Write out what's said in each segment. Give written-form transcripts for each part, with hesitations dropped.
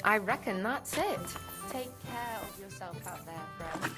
I reckon that's it. Take care of yourself out there, friend.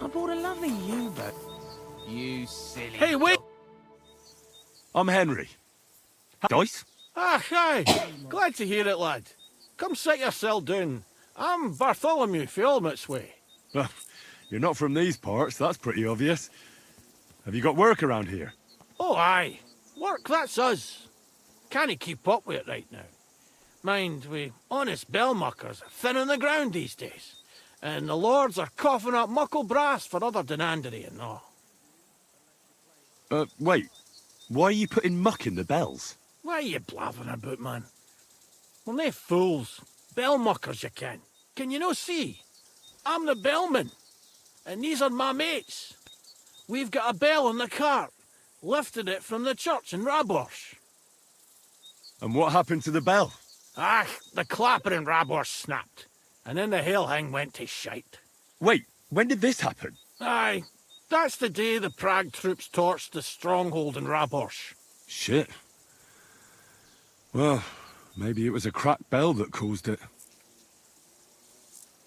I bought a lovely U-boat. You silly... Hey, wait! I'm Henry. Dice? Ah, hi. Glad to hear it, lad. Come sit yourself down. I'm Bartholomew for Olmut's Way. Well, you're not from these parts, that's pretty obvious. Have you got work around here? Oh, aye. Work, that's us. Can't keep up with it right now. Mind, we honest bellmuckers are thin on the ground these days. And the lords are coughing up muckle brass for other denandery and all. Wait. Why are you putting muck in the bells? What are you blathering about, man? Well, they fools. Bellmuckers, you can. Can you no see? I'm the bellman. And these are my mates. We've got a bell on the cart. Lifted it from the church in Raborsh. And what happened to the bell? Ah, the clapper in Raborsh snapped. And then the whole thing went to shite. Wait, when did this happen? Aye, that's the day the Prague troops torched the stronghold in Raborsh. Shit. Well, maybe it was a cracked bell that caused it.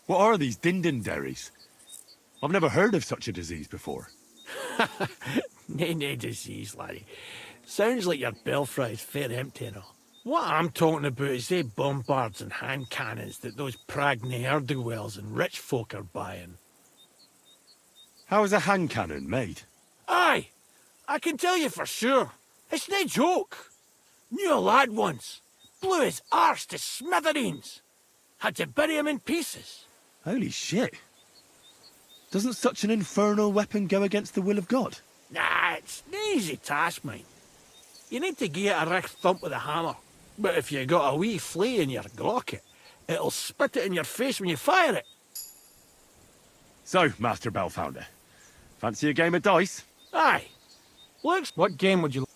What are these dindinderries? I've never heard of such a disease before. Nay, disease, laddie. Sounds like your belfry's fair empty and all. What I'm talking about is they bombards and hand cannons that those Prague ne'er-do-wells and rich folk are buying. How is a hand cannon made? Aye, I can tell you for sure. It's no joke. Knew a lad once. Blew his arse to smithereens. Had to bury him in pieces. Holy shit. Doesn't such an infernal weapon go against the will of God? Nah, it's an easy task, mate. You need to give it a richt thump with a hammer. But if you got a wee flea in your glocket, it'll spit it in your face when you fire it. So, Master Bellfounder, fancy a game of dice? Aye. Looks... What game would you...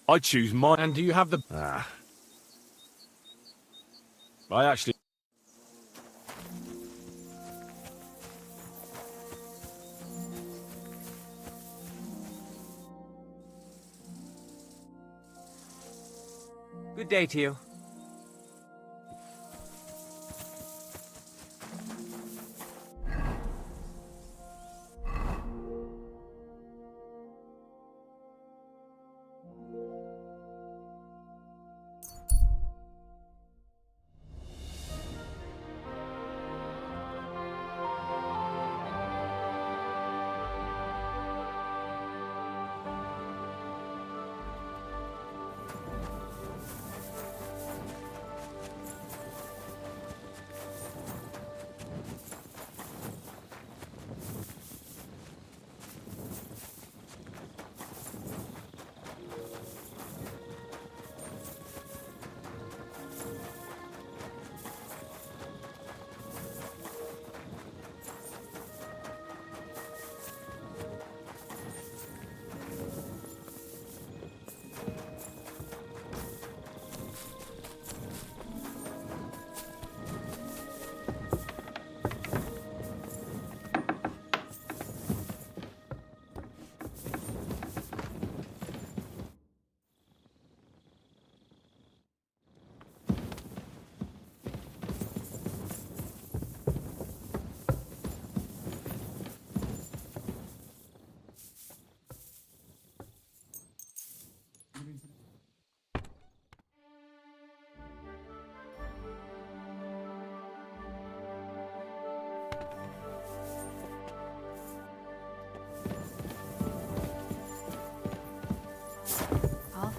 I choose mine. And do you have the... I actually... Good day to you.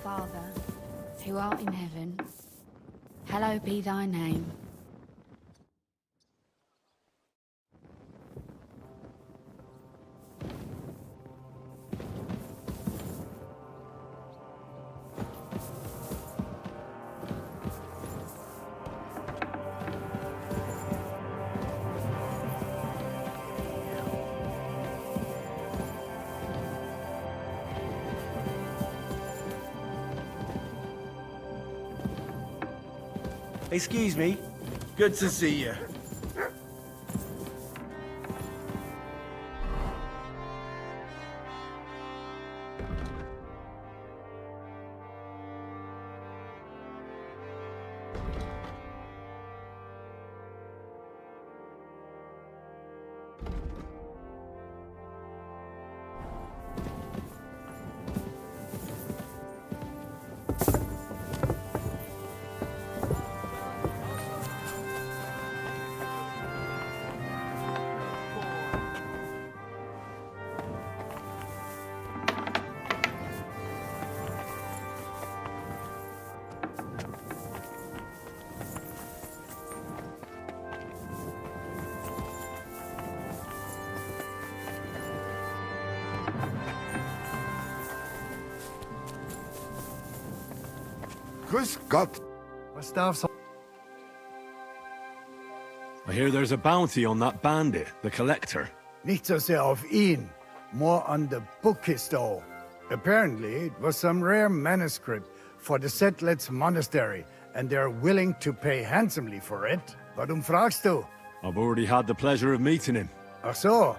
Father, who art in heaven, hallowed be thy name. Excuse me. Good to see you. Grüß Gott. Was darf's? I hear there's a bounty on that bandit, the collector. Nicht so sehr auf ihn, more on the book he stole. Apparently, it was some rare manuscript for the Settlers monastery, and they're willing to pay handsomely for it. Warum fragst du? I've already had the pleasure of meeting him. Ach so.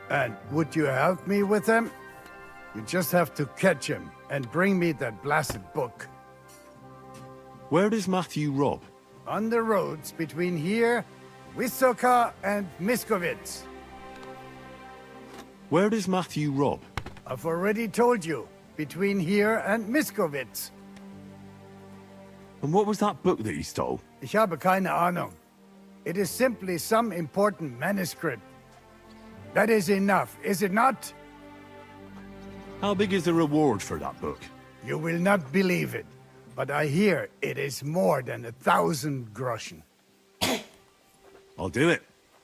And would you help me with them? You just have to catch him and bring me that blasted book. Where does Matthew rob? On the roads between here, Wysoka, and Miskovitz. Where does Matthew rob? I've already told you, between here and Miskovitz. And what was that book that he stole? Ich habe keine Ahnung. It is simply some important manuscript. That is enough, is it not? How big is the reward for that book? You will not believe it, but I hear it is more than 1,000 groschen. I'll do it.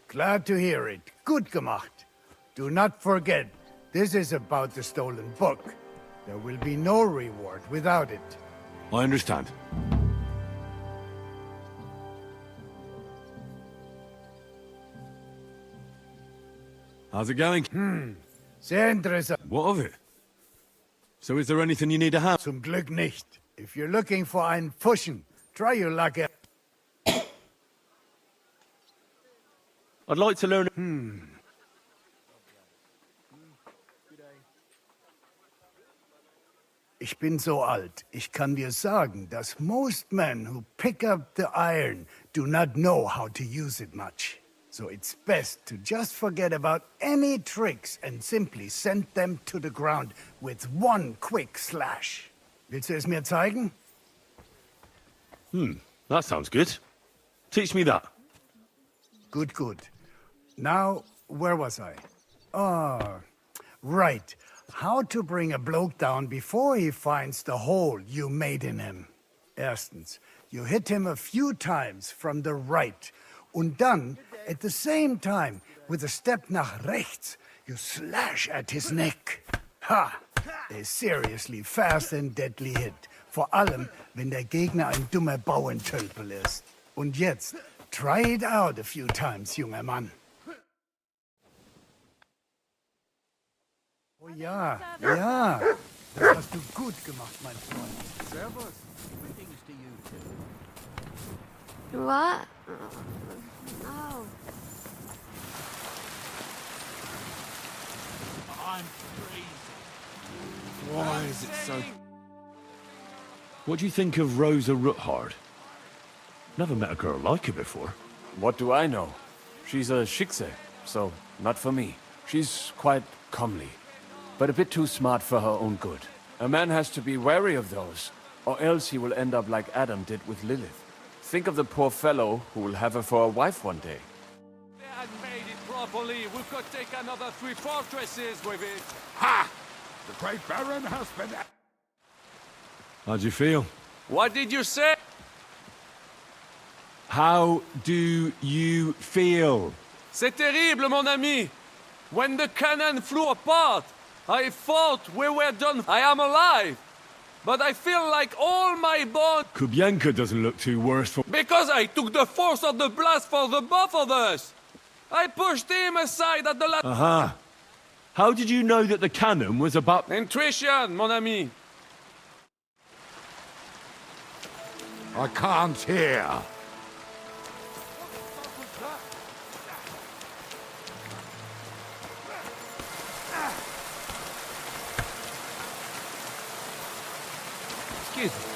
Glad to hear it. Gut gemacht. Do not forget, this is about the stolen book. There will be no reward without it. I understand. How's it going? Sehr interessant. What of it? So is there anything you need a hand? Zum Glück nicht. If you're looking for einen Fuschen, try your luck at... I'd like to learn... Ich bin so alt, ich kann dir sagen, dass most men who pick up the iron do not know how to use it much. So it's best to just forget about any tricks and simply send them to the ground with one quick slash. Willst du es mir zeigen? That sounds good. Teach me that. Good, good. Now, where was I? Ah, right. How to bring a bloke down before he finds the hole you made in him. Erstens, you hit him a few times from the right. Und dann, at the same time, with a step nach rechts, you slash at his neck. Ha! A seriously fast and deadly hit. Vor allem, wenn der Gegner ein dummer Bauerntölpel ist. Und jetzt, try it out a few times, junger Mann. Oh ja, ja. Das hast du gut gemacht, mein Freund. Servus. Greetings to you too. What? No. I'm crazy. Why is it so... What do you think of Rosa Ruthard? Never met a girl like her before. What do I know? She's a Schicksal, so not for me. She's quite comely, but a bit too smart for her own good. A man has to be wary of those, or else he will end up like Adam did with Lilith. Think of the poor fellow who will have her for a wife one day. They had made it properly. We could take another 3 fortresses with it. Ha! The Great Baron has been... How'd you feel? What did you say? How do you feel? C'est terrible, mon ami. When the cannon flew apart, I thought we were done. I am alive. But I feel like all my bones... Kubienka doesn't look too worse for... Because I took the force of the blast for the both of us. I pushed him aside at the last... Aha. How did you know that the cannon was about... Intuition, mon ami. I can't hear. Excuse me.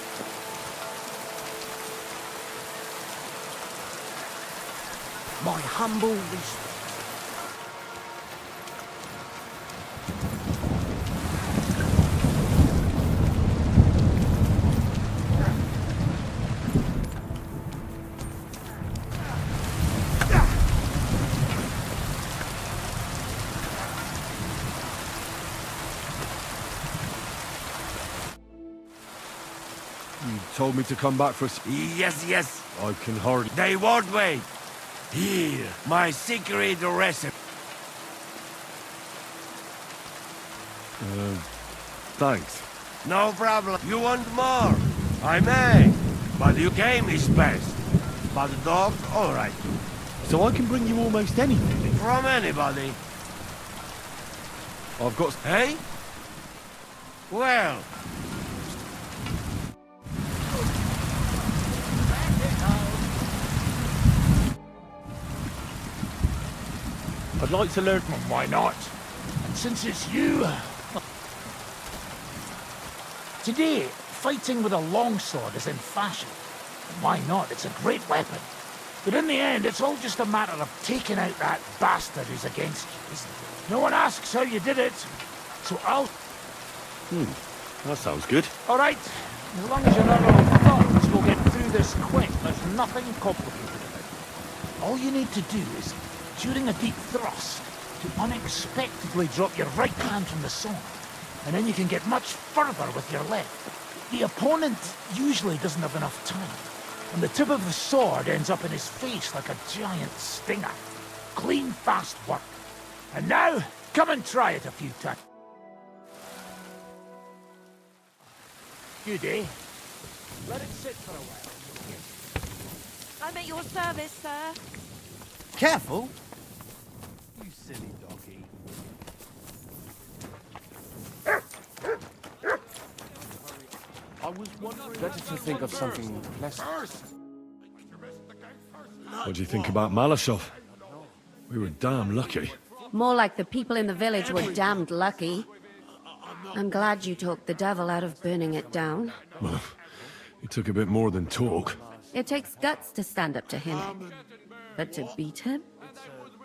My humble respect. You told me to come back for... Yes, yes. I can hardly... They won't wait. Here, my secret recipe. Thanks. No problem. You want more? I may. But your game is best. But the dog, all right. So I can bring you almost anything? From anybody. I've got... Hey? Well... I'd like to learn... Why not? And since it's you... Today, fighting with a longsword is in fashion. Why not? It's a great weapon. But in the end, it's all just a matter of taking out that bastard who's against you, isn't it? No one asks how you did it, so I'll... That sounds good. All right. As long as you're not all thugs, we'll get through this quick. There's nothing complicated about it. All you need to do is, during a deep thrust, to unexpectedly drop your right hand from the sword, and then you can get much further with your left. The opponent usually doesn't have enough time, and the tip of the sword ends up in his face like a giant stinger. Clean, fast work. And now, come and try it a few times. Good, eh? Let it sit for a while. I'm at your service, sir. Careful! You silly doggy. I was wondering... Better to think of something pleasant. What do you think about Malashov? We were damn lucky. More like the people in the village were damned lucky. I'm glad you talked the devil out of burning it down. Well, it took a bit more than talk. It takes guts to stand up to him. But to beat him?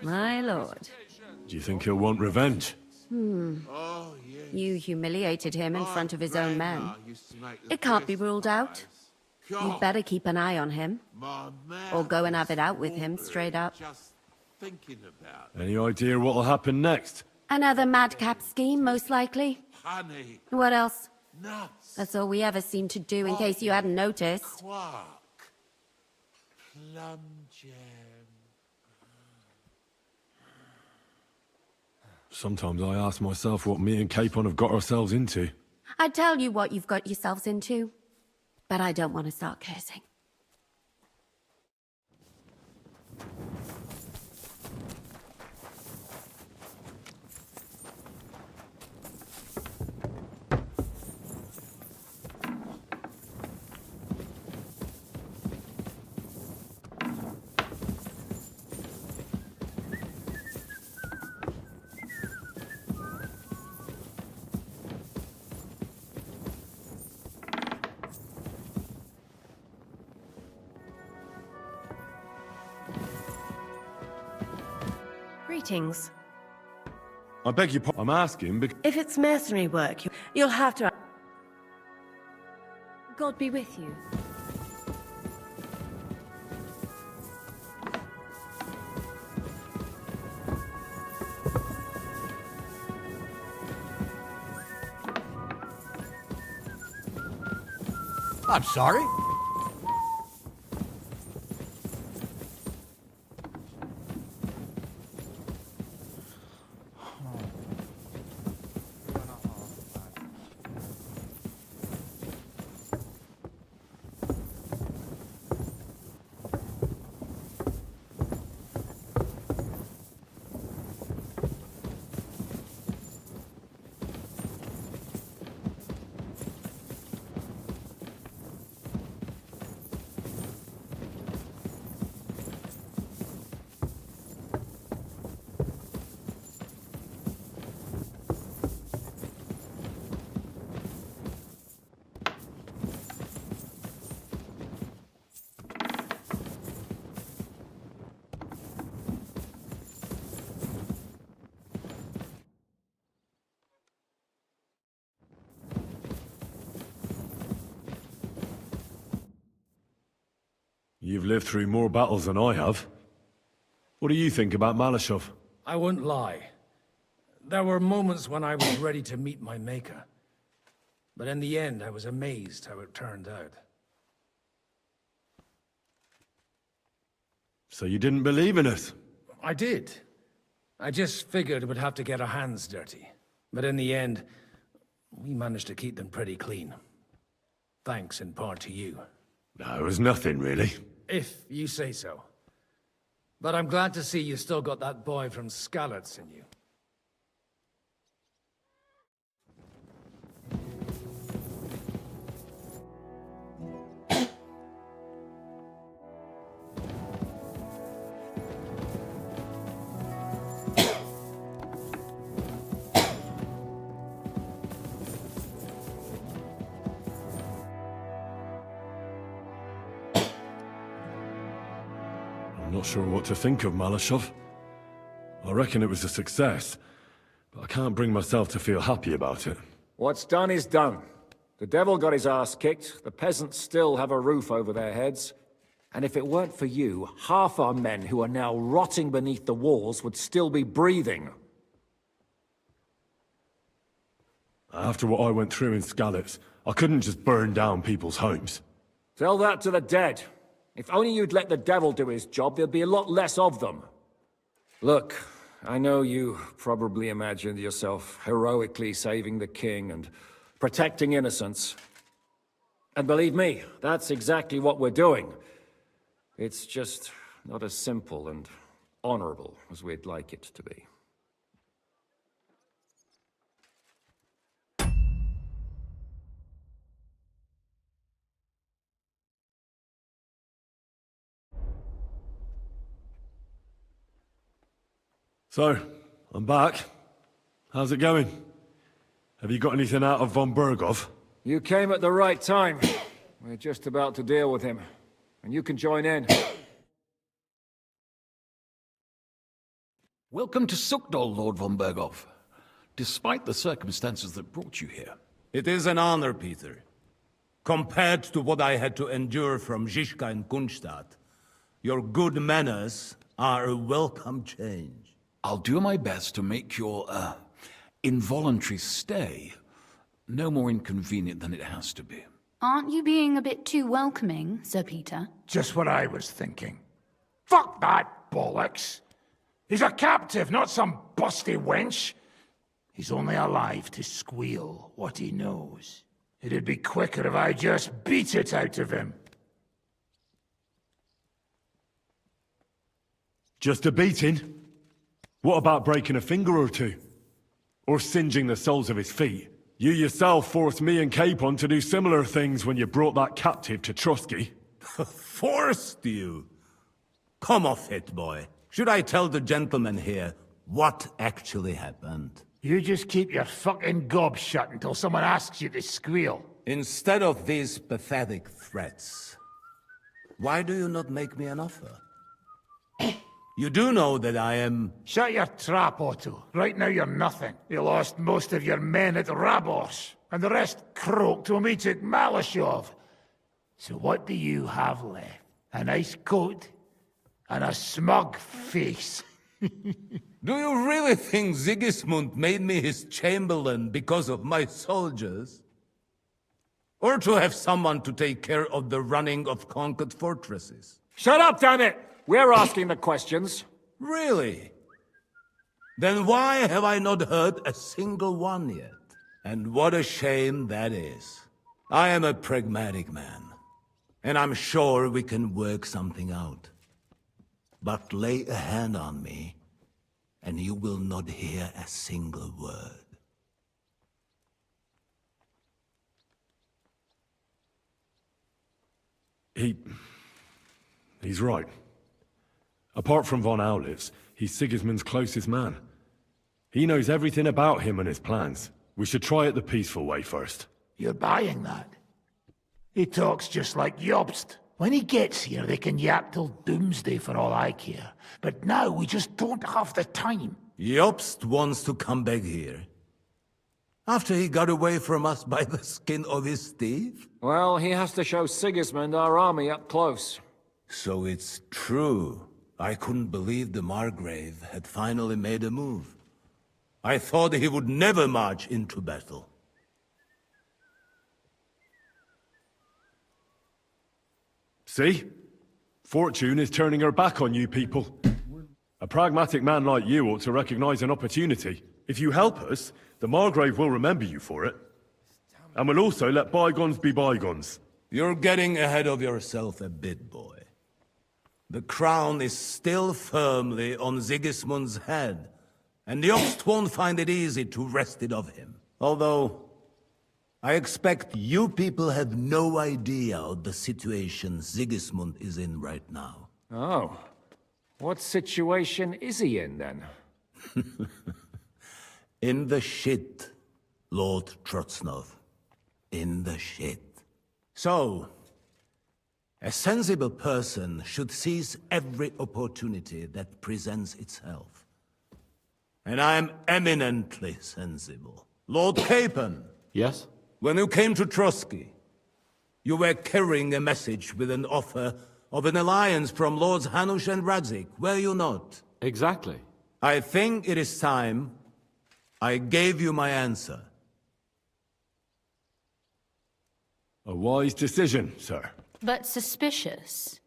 My lord. Do you think he'll want revenge? You humiliated him in front of his own men. It can't be ruled out. You'd better keep an eye on him. Or go and have it out with him, straight up. Any idea what'll happen next? Another madcap scheme, most likely. Honey, What else? nuts, That's all we ever seem to do, in case you hadn't noticed. quark, plum jam. Sometimes I ask myself what me and Capon have got ourselves into. I tell you what you've got yourselves into, but I don't want to start cursing. Greetings. I beg your pardon. I'm asking because... If it's mercenary work, you'll have to... God be with you. I'm sorry. You've lived through more battles than I have. What do you think about Malashov? I won't lie. There were moments when I was ready to meet my maker. But in the end, I was amazed how it turned out. So you didn't believe in us? I did. I just figured we'd have to get our hands dirty. But in the end, we managed to keep them pretty clean. Thanks in part to you. No, it was nothing, really. If you say so. But I'm glad to see you still got that boy from Skalitz in you. I'm not sure what to think of Malashov. I reckon it was a success, but I can't bring myself to feel happy about it. What's done is done. The devil got his ass kicked, the peasants still have a roof over their heads, and if it weren't for you, half our men who are now rotting beneath the walls would still be breathing. After what I went through in Skalitz, I couldn't just burn down people's homes. Tell that to the dead. If only you'd let the devil do his job, there'd be a lot less of them. Look, I know you probably imagined yourself heroically saving the king and protecting innocents. And believe me, that's exactly what we're doing. It's just not as simple and honorable as we'd like it to be. So, I'm back. How's it going? Have you got anything out of von Bergov? You came at the right time. We're just about to deal with him. And you can join in. Welcome to Sukdal, Lord von Bergov. Despite the circumstances that brought you here. It is an honor, Peter. Compared to what I had to endure from Žižka and Kunstadt, your good manners are a welcome change. I'll do my best to make your, involuntary stay no more inconvenient than it has to be. Aren't you being a bit too welcoming, Sir Peter? Just what I was thinking. Fuck that bollocks! He's a captive, not some busty wench. He's only alive to squeal what he knows. It'd be quicker if I just beat it out of him. Just a beating? What about breaking a finger or two? Or singeing the soles of his feet? You yourself forced me and Capon to do similar things when you brought that captive to Trotsky. Forced you? Come off it, boy. Should I tell the gentleman here what actually happened? You just keep your fucking gob shut until someone asks you to squeal. Instead of these pathetic threats, why do you not make me an offer? You do know that I am... Shut your trap, Otto. Right now you're nothing. You lost most of your men at Rabos, and the rest croaked when we took Malashov. So what do you have left? A nice coat and a smug face. Do you really think Sigismund made me his chamberlain because of my soldiers? Or to have someone to take care of the running of conquered fortresses. Shut up, damn it! We're asking the questions. Really? Then why have I not heard a single one yet? And what a shame that is. I am a pragmatic man, and I'm sure we can work something out. But lay a hand on me, and you will not hear a single word. He's right. Apart from von Aulitz, he's Sigismund's closest man. He knows everything about him and his plans. We should try it the peaceful way first. You're buying that? He talks just like Jobst. When he gets here, they can yap till doomsday for all I care. But now we just don't have the time. Jobst wants to come back here. After he got away from us by the skin of his teeth? Well, he has to show Sigismund our army up close. So it's true. I couldn't believe the Margrave had finally made a move. I thought he would never march into battle. See? Fortune is turning her back on you people. A pragmatic man like you ought to recognize an opportunity. If you help us, the Margrave will remember you for it. And we'll also let bygones be bygones. You're getting ahead of yourself a bit, boy. The crown is still firmly on Sigismund's head, and Jobst won't find it easy to wrest it of him. Although, I expect you people have no idea of the situation Sigismund is in right now. Oh. What situation is he in, then? In the shit, Lord Trotsnov. In the shit. So, a sensible person should seize every opportunity that presents itself. And I am eminently sensible. Lord Capon. Yes? When you came to Trotsky, you were carrying a message with an offer of an alliance from Lords Hanush and Radzik, were you not? Exactly. I think it is time I gave you my answer. A wise decision, sir. But suspicious.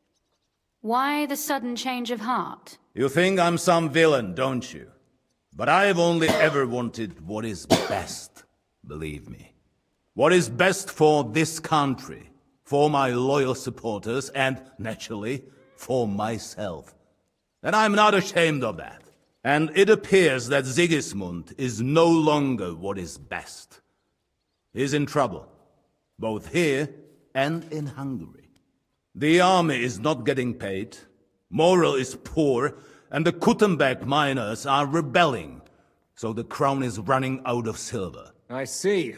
Why the sudden change of heart? You think I'm some villain, don't you? But I've only ever wanted what is best, believe me. What is best for this country, for my loyal supporters, and, naturally, for myself. And I'm not ashamed of that. And it appears that Sigismund is no longer what is best. He's in trouble, both here and in Hungary. The army is not getting paid, morale is poor, and the Kuttenberg miners are rebelling, so the crown is running out of silver. I see.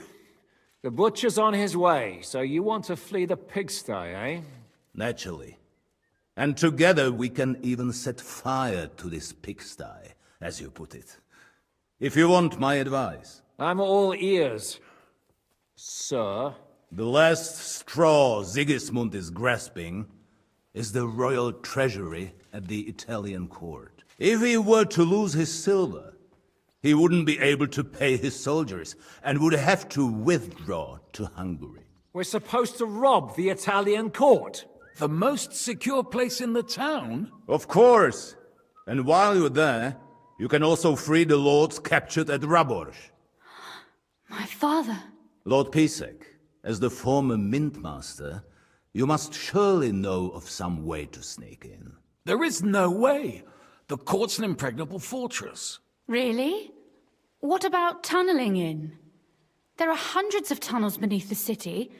The butcher's on his way, so you want to flee the pigsty, eh? Naturally. And together we can even set fire to this pigsty, as you put it. If you want my advice. I'm all ears, sir. The last straw Sigismund is grasping is the royal treasury at the Italian court. If he were to lose his silver, he wouldn't be able to pay his soldiers and would have to withdraw to Hungary. We're supposed to rob the Italian court. The most secure place in the town? Of course. And while you're there, you can also free the lords captured at Raborz. My father. Lord Pisek, as the former mintmaster, you must surely know of some way to sneak in. There is no way. The court's an impregnable fortress. Really? What about tunneling in? There are hundreds of tunnels beneath the city,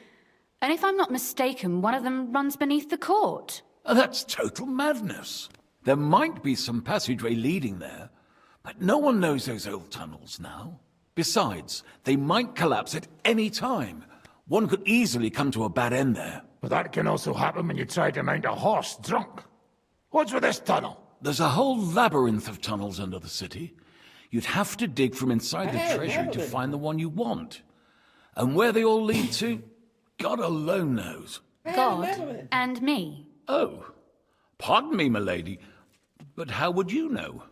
and if I'm not mistaken, one of them runs beneath the court. That's total madness. There might be some passageway leading there, but no one knows those old tunnels now. Besides, they might collapse at any time. One could easily come to a bad end there. But that can also happen when you try to mount a horse drunk. What's with this tunnel? There's a whole labyrinth of tunnels under the city. You'd have to dig from inside the treasury to find the one you want. And where they all lead to, God alone knows. God and me. Oh, pardon me, milady, but how would you know?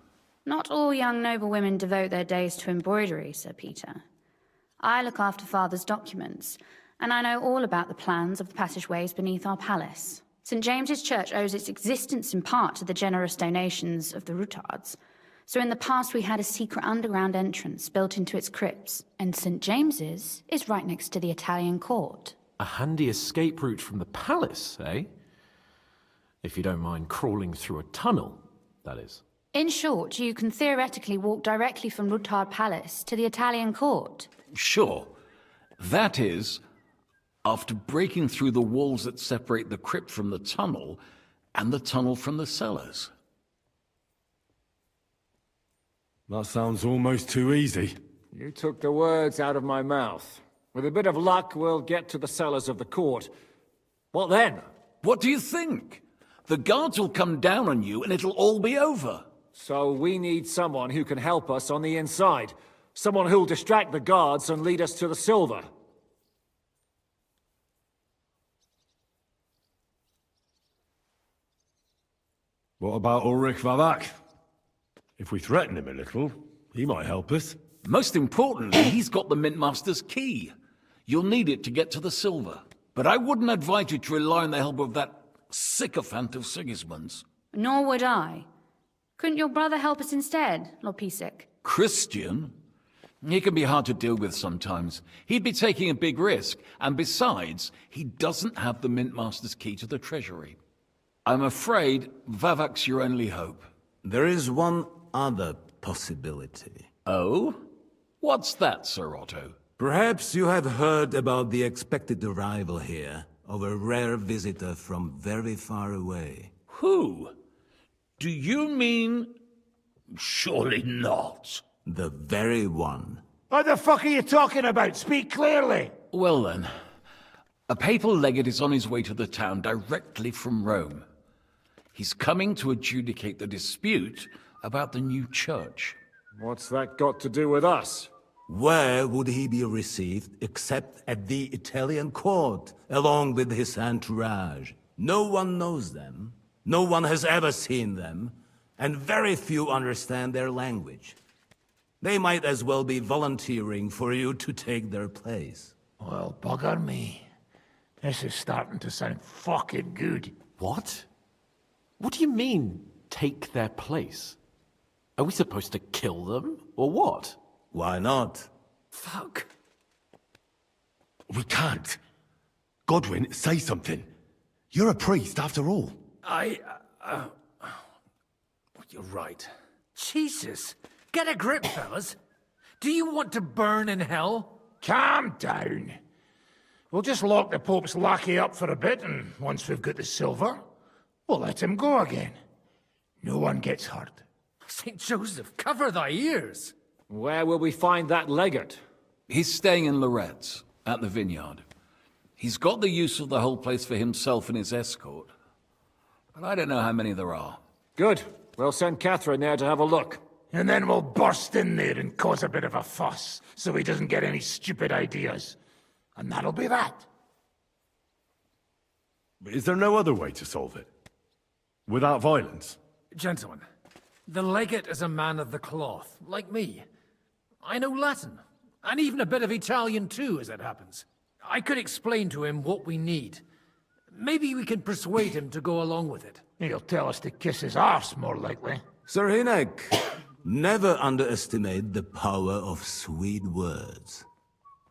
Not all young noble women devote their days to embroidery, Sir Peter. I look after Father's documents, and I know all about the plans of the passageways beneath our palace. St. James's Church owes its existence in part to the generous donations of the Routards. So in the past we had a secret underground entrance built into its crypts, and St. James's is right next to the Italian court. A handy escape route from the palace, eh? If you don't mind crawling through a tunnel, that is. In short, you can theoretically walk directly from Routard Palace to the Italian court. Sure. That is, after breaking through the walls that separate the crypt from the tunnel, and the tunnel from the cellars. That sounds almost too easy. You took the words out of my mouth. With a bit of luck, we'll get to the cellars of the court. What then? What do you think? The guards will come down on you and it'll all be over. So we need someone who can help us on the inside. Someone who'll distract the guards and lead us to the silver. What about Ulrich Vavak? If we threaten him a little, he might help us. Most importantly, he's got the Mintmaster's key. You'll need it to get to the silver. But I wouldn't advise you to rely on the help of that sycophant of Sigismund's. Nor would I. Couldn't your brother help us instead, Lord Pisak? Christian? He can be hard to deal with sometimes. He'd be taking a big risk, and besides, he doesn't have the Mintmaster's key to the treasury. I'm afraid Vavak's your only hope. There is one other possibility. Oh? What's that, Sir Otto? Perhaps you have heard about the expected arrival here of a rare visitor from very far away. Who? Do you mean... Surely not. The very one. What the fuck are you talking about? Speak clearly. Well then, a papal legate is on his way to the town directly from Rome. He's coming to adjudicate the dispute about the new church. What's that got to do with us? Where would he be received except at the Italian court, along with his entourage? No one knows them, no one has ever seen them, and very few understand their language. They might as well be volunteering for you to take their place. Well, bugger me. This is starting to sound fucking good. What? What do you mean, take their place? Are we supposed to kill them, or what? Why not? Fuck. We can't. Godwin, say something. You're a priest, after all. You're right. Jesus. Get a grip, fellas. Do you want to burn in hell? Calm down. We'll just lock the Pope's lackey up for a bit, and once we've got the silver, we'll let him go again. No one gets hurt. St. Joseph, cover thy ears. Where will we find that legate? He's staying in Loretz, at the vineyard. He's got the use of the whole place for himself and his escort. But I don't know how many there are. Good. We'll send Catherine there to have a look. And then we'll burst in there and cause a bit of a fuss, so he doesn't get any stupid ideas. And that'll be that. Is there no other way to solve it? Without violence? Gentlemen, the legate is a man of the cloth, like me. I know Latin, and even a bit of Italian too, as it happens. I could explain to him what we need. Maybe we can persuade him to go along with it. He'll tell us to kiss his arse, more likely. Sir Hinek, never underestimate the power of sweet words.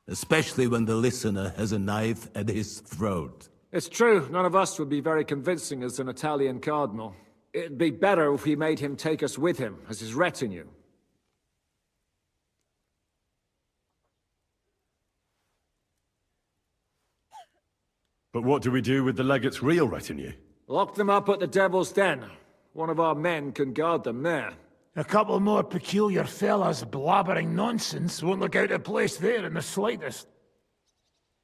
Especially when the listener has a knife at his throat. It's true, none of us would be very convincing as an Italian cardinal. It'd be better if we made him take us with him, as his retinue. But what do we do with the legate's real retinue? Lock them up at the Devil's Den. One of our men can guard them there. A couple more peculiar fellas blabbering nonsense won't look out of place there in the slightest.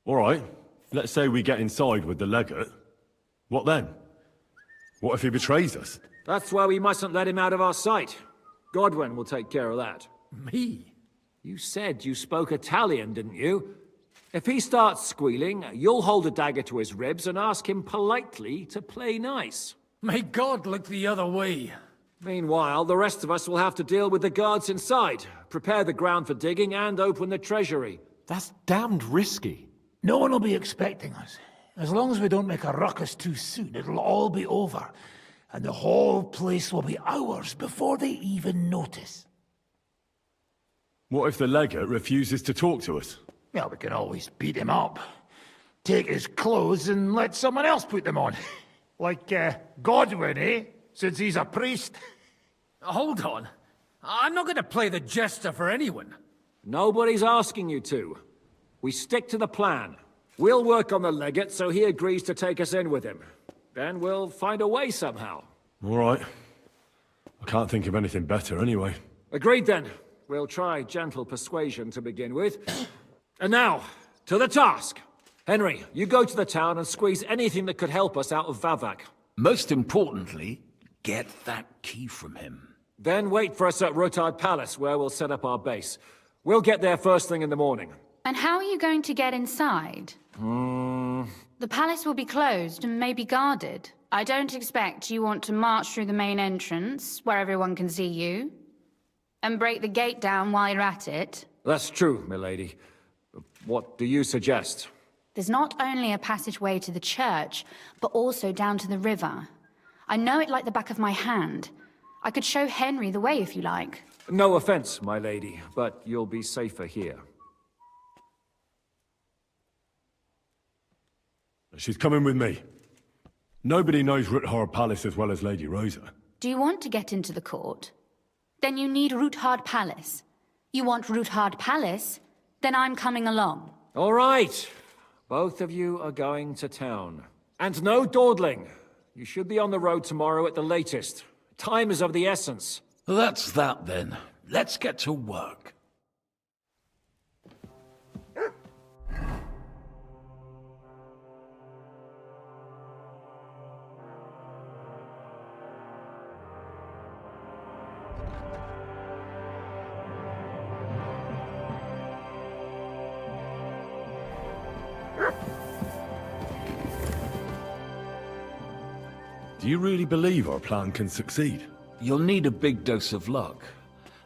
All right. Let's say we get inside with the legate. What then? What if he betrays us? That's why we mustn't let him out of our sight. Godwin will take care of that. Me? You said you spoke Italian, didn't you? If he starts squealing, you'll hold a dagger to his ribs and ask him politely to play nice. May God look the other way. Meanwhile, the rest of us will have to deal with the guards inside, prepare the ground for digging, and open the treasury. That's damned risky. No one will be expecting us. As long as we don't make a ruckus too soon, it'll all be over. And the whole place will be ours before they even notice. What if the legate refuses to talk to us? Well, we can always beat him up. Take his clothes and let someone else put them on. Like, Godwin, eh? Since he's a priest. Hold on. I'm not going to play the jester for anyone. Nobody's asking you to. We stick to the plan. We'll work on the legate so he agrees to take us in with him. Then we'll find a way somehow. All right. I can't think of anything better anyway. Agreed then. We'll try gentle persuasion to begin with. And now, to the task. Henry, you go to the town and squeeze anything that could help us out of Vavak. Most importantly, get that key from him. Then wait for us at Rotard Palace, where we'll set up our base. We'll get there first thing in the morning. And how are you going to get inside? The palace will be closed and maybe guarded. I don't expect you want to march through the main entrance, where everyone can see you, and break the gate down while you're at it. That's true, milady. What do you suggest? There's not only a passageway to the church, but also down to the river. I know it like the back of my hand. I could show Henry the way if you like. No offense, my lady, but you'll be safer here. She's coming with me. Nobody knows Rutard Palace as well as Lady Rosa. Do you want to get into the court? Then you need Rutard Palace. You want Rutard Palace? Then I'm coming along. All right. Both of you are going to town. And no dawdling. You should be on the road tomorrow at the latest. Time is of the essence. That's that then. Let's get to work. Do you really believe our plan can succeed? You'll need a big dose of luck,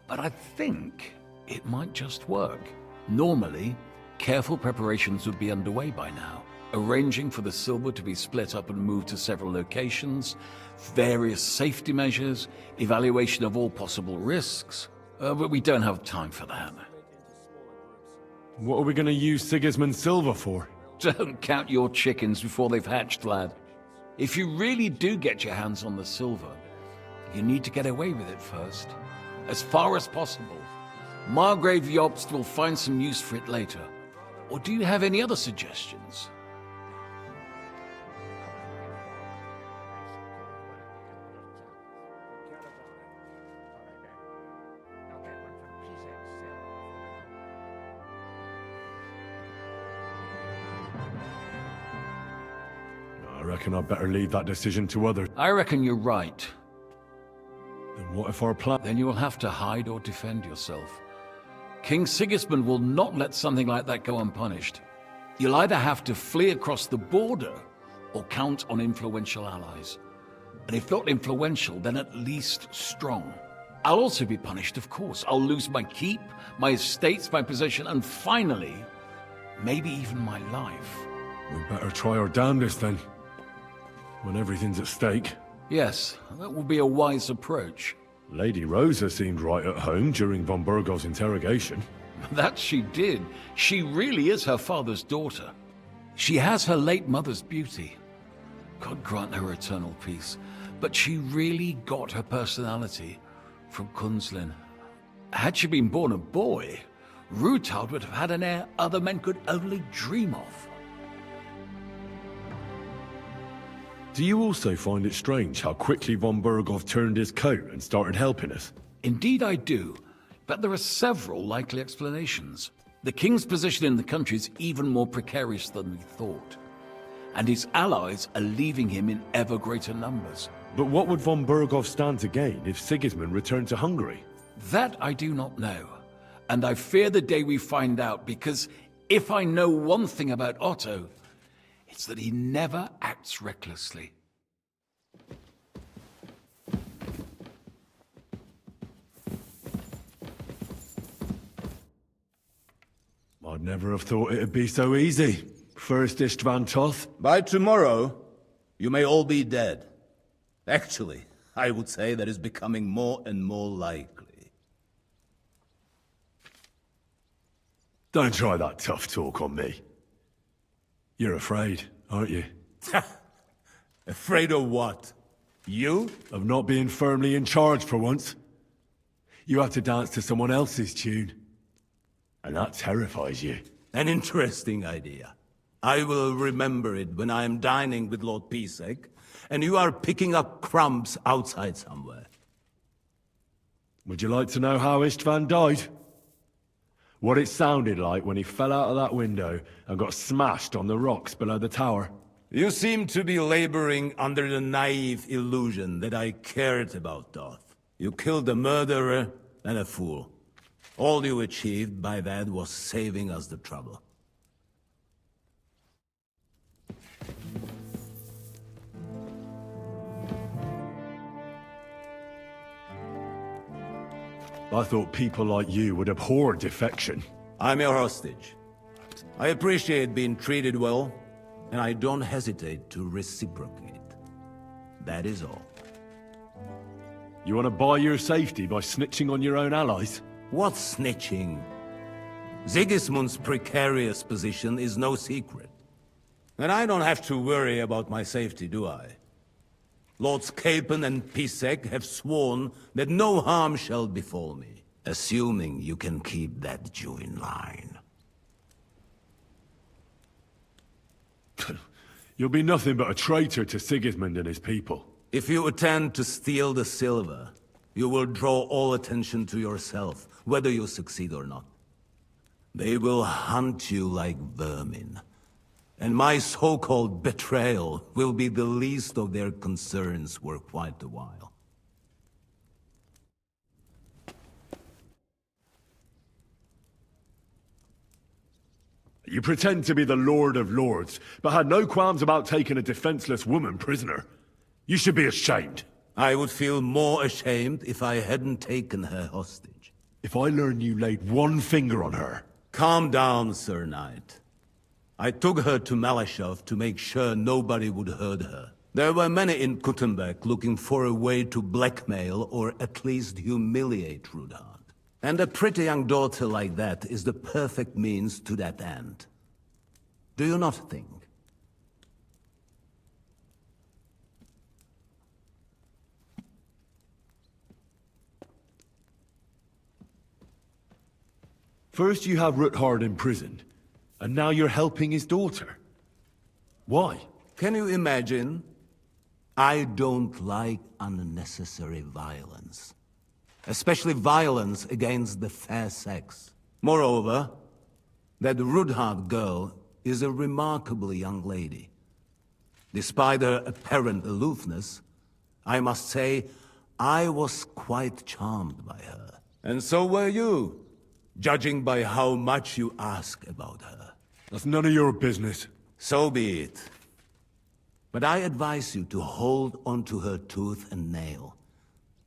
but I think it might just work. Normally, careful preparations would be underway by now, arranging for the silver to be split up and moved to several locations, various safety measures, evaluation of all possible risks, but we don't have time for that. What are we going to use Sigismund's silver for? Don't count your chickens before they've hatched, lad. If you really do get your hands on the silver, you need to get away with it first, as far as possible. Margrave Jobst will find some use for it later. Or do you have any other suggestions? I reckon I'd better leave that decision to others. I reckon you're right. Then what if our plan... Then you will have to hide or defend yourself. King Sigismund will not let something like that go unpunished. You'll either have to flee across the border or count on influential allies. And if not influential, then at least strong. I'll also be punished, of course. I'll lose my keep, my estates, my position, and finally, maybe even my life. We better try our damnedest then. When everything's at stake. Yes, that will be a wise approach. Lady Rosa seemed right at home during von Burgo's interrogation. That she did. She really is her father's daughter. She has her late mother's beauty. God grant her eternal peace. But she really got her personality from Kunzlin. Had she been born a boy, Rutard would have had an heir other men could only dream of. Do you also find it strange how quickly von Burgov turned his coat and started helping us? Indeed I do, but there are several likely explanations. The king's position in the country is even more precarious than we thought, and his allies are leaving him in ever greater numbers. But what would von Burgov stand to gain if Sigismund returned to Hungary? That I do not know, and I fear the day we find out, because if I know one thing about Otto, it's that he never acts recklessly. I'd never have thought it'd be so easy. First Istvan Toth? By tomorrow, you may all be dead. Actually, I would say that is becoming more and more likely. Don't try that tough talk on me. You're afraid, aren't you? Afraid of what? You? Of not being firmly in charge for once. You have to dance to someone else's tune. And that terrifies you. An interesting idea. I will remember it when I am dining with Lord Pisek, and you are picking up crumbs outside somewhere. Would you like to know how Istvan died? What it sounded like when he fell out of that window and got smashed on the rocks below the tower? You seem to be laboring under the naive illusion that I cared about Doth. You killed a murderer and a fool. All you achieved by that was saving us the trouble. I thought people like you would abhor defection. I'm your hostage. I appreciate being treated well, and I don't hesitate to reciprocate. That is all. You want to buy your safety by snitching on your own allies? What snitching? Sigismund's precarious position is no secret. And I don't have to worry about my safety, do I? Lords Capon and Pisek have sworn that no harm shall befall me, assuming you can keep that Jew in line. You'll be nothing but a traitor to Sigismund and his people. If you attempt to steal the silver, you will draw all attention to yourself, whether you succeed or not. They will hunt you like vermin. And my so-called betrayal will be the least of their concerns for quite a while. You pretend to be the Lord of Lords, but had no qualms about taking a defenseless woman prisoner. You should be ashamed. I would feel more ashamed if I hadn't taken her hostage. If I learn you laid one finger on her... Calm down, Sir Knight. I took her to Malashov to make sure nobody would hurt her. There were many in Kuttenberg looking for a way to blackmail or at least humiliate Rudhard. And a pretty young daughter like that is the perfect means to that end. Do you not think? First you have Rudhard imprisoned, and now you're helping his daughter. Why? Can you imagine? I don't like unnecessary violence. Especially violence against the fair sex. Moreover, that Rudhard girl is a remarkably young lady. Despite her apparent aloofness, I must say, I was quite charmed by her. And so were you, judging by how much you ask about her. That's none of your business. So be it. But I advise you to hold onto her tooth and nail.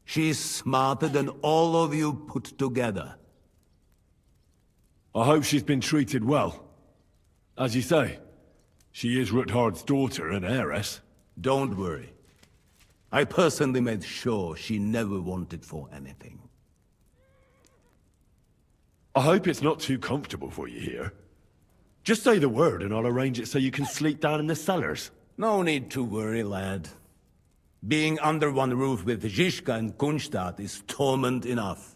She's smarter than all of you put together. I hope she's been treated well. As you say, she is Rudhard's daughter and heiress. Don't worry. I personally made sure she never wanted for anything. I hope it's not too comfortable for you here. Just say the word and I'll arrange it so you can sleep down in the cellars. No need to worry, lad. Being under one roof with Žižka and Kunstadt is torment enough.